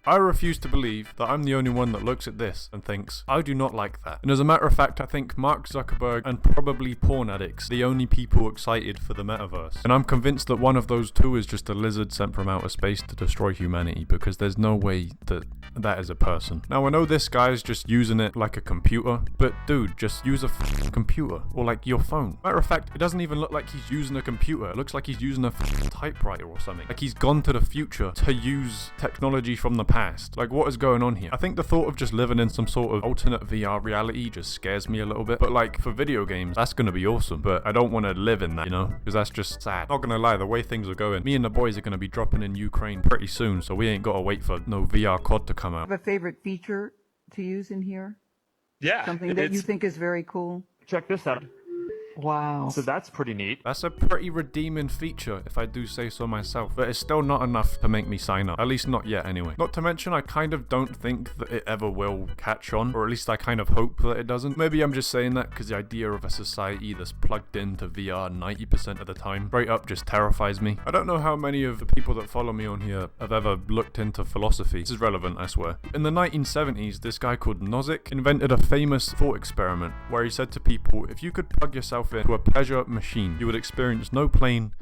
I refuse to believe that I'm the only one that looks at this and thinks, I do not like that. And as a matter of fact, I think Mark Zuckerberg and probably porn addicts are the only people excited for the metaverse. And I'm convinced that one of those two is just a lizard sent from outer space to destroy humanity, because there's no way that that is a person. Now I know this guy's just using it like a computer, but dude, just use a computer or like your phone. Matter of fact, it doesn't even look like he's using a computer. It looks like he's using a typewriter or something. Like he's gone to the future to use technology from the past. Like what is going on here? I think the thought of just living in some sort of alternate VR reality just scares me a little bit. But like for video games, that's gonna be awesome. But I don't want to live in that, you know, because that's just sad. Not gonna lie, the way things are going, me and the boys are gonna be dropping in Ukraine pretty soon, so we ain't gotta wait for no VR COD to come out. Have a favorite feature to use in here? Yeah. Something that you think is very cool? Check this out. Wow. So that's pretty neat. That's a pretty redeeming feature, if I do say so myself, but it's still not enough to make me sign up. At least not yet, anyway. Not to mention, I kind of don't think that it ever will catch on, or at least I kind of hope that it doesn't. Maybe I'm just saying that because the idea of a society that's plugged into VR 90% of the time straight up just terrifies me. I don't know how many of the people that follow me on here have ever looked into philosophy. This is relevant, I swear. In the 1970s, this guy called Nozick invented a famous thought experiment where he said to people, if you could plug yourself into a pleasure machine, you would experience no pain.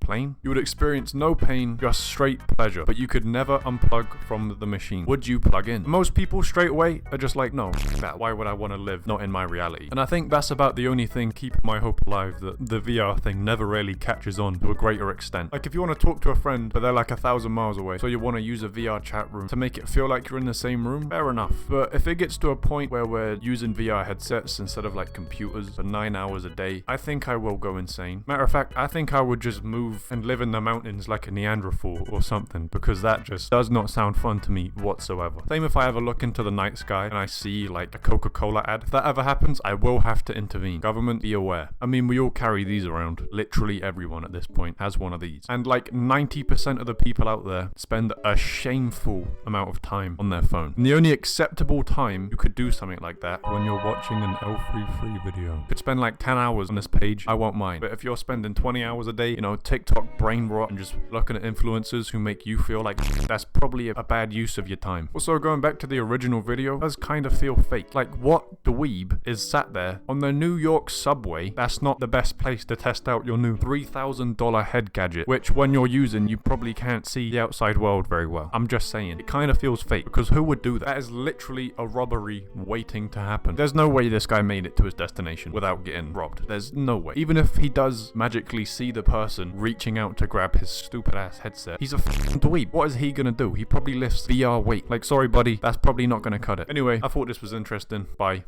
You would experience no pain, just straight pleasure, but you could never unplug from the machine. Would you plug in? Most people straight away are just like, no, that. Why would I want to live not in my reality? And I think that's about the only thing keeping my hope alive, that the VR thing never really catches on to a greater extent. Like if you want to talk to a friend, but they're like 1,000 miles away, so you want to use a VR chat room to make it feel like you're in the same room, fair enough. But if it gets to a point where we're using VR headsets instead of like computers for 9 hours a day, I think I will go insane. Matter of fact, I think I would just move and live in the mountains like a Neanderthal or something, because that just does not sound fun to me whatsoever. Same if I ever look into the night sky and I see like a Coca-Cola ad. If that ever happens, I will have to intervene. Government, be aware. I mean, we all carry these around. Literally everyone at this point has one of these. And like 90% of the people out there spend a shameful amount of time on their phone. And the only acceptable time you could do something like that when you're watching an L33 video. You could spend like 10 hours on this page, I won't mind. But if you're spending 20 hours a day, you know, TikTok, brain rot, and just looking at influencers who make you feel like that's probably a bad use of your time. Also, going back to the original video, it does kind of feel fake. Like, what dweeb is sat there on the New York subway? That's not the best place to test out your new $3,000 head gadget, which when you're using, you probably can't see the outside world very well. I'm just saying, it kind of feels fake, because who would do that? That is literally a robbery waiting to happen. There's no way this guy made it to his destination without getting robbed. There's no way. Even if he does magically see the person reaching out to grab his stupid ass headset, he's a f***ing dweeb. What is he gonna do? He probably lifts VR weight. Like, sorry buddy, that's probably not gonna cut it. Anyway, I thought this was interesting. Bye.